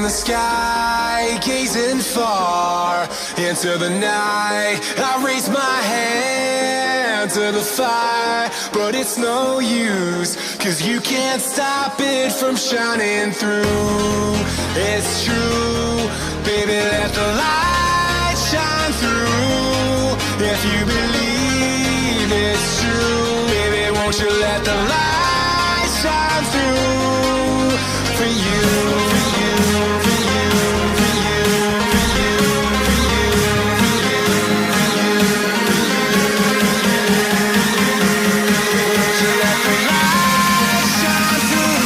in the sky, gazing far into the night. I raise my hand to the fire, but it's no use, 'cause you can't stop it from shining through. It's true, baby, let the light shine through. If you believe it's true, baby, won't you let the light shine through for you, for you, for you, for you, for you, for you, for you, won't you let the light shine through?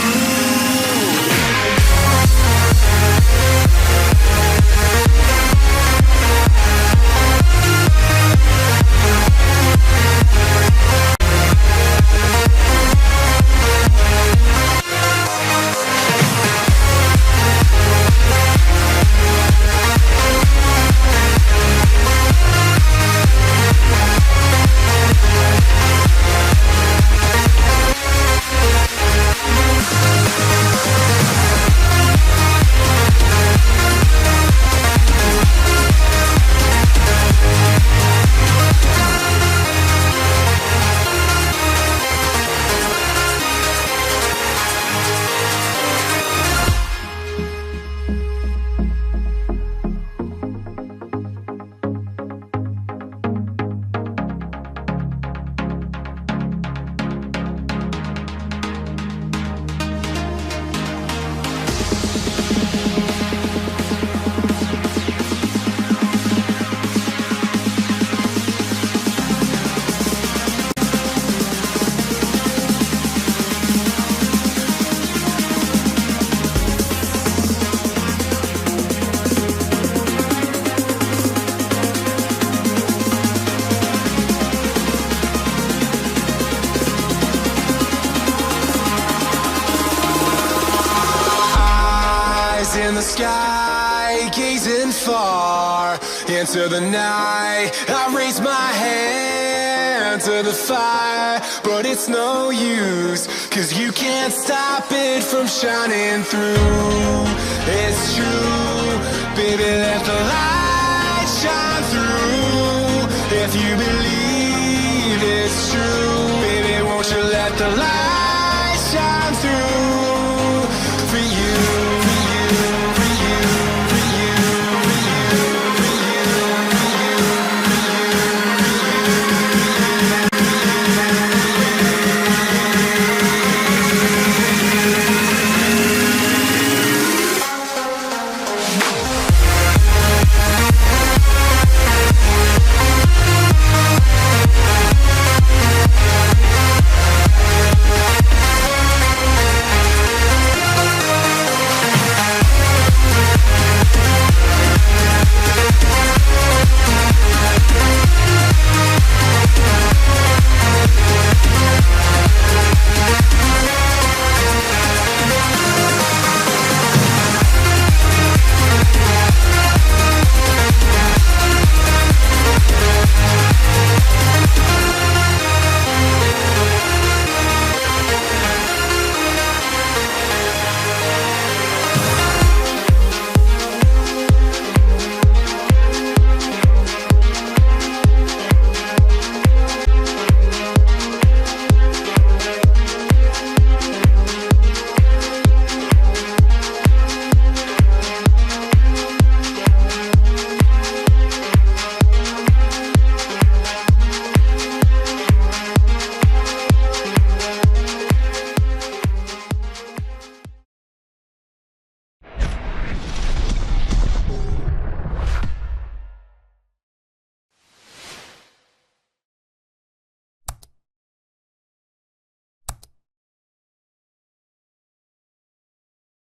In the sky, gazing far into the night. I raise my hand to the fire, but it's no use, 'cause you can't stop it from shining through. It's true, baby, let the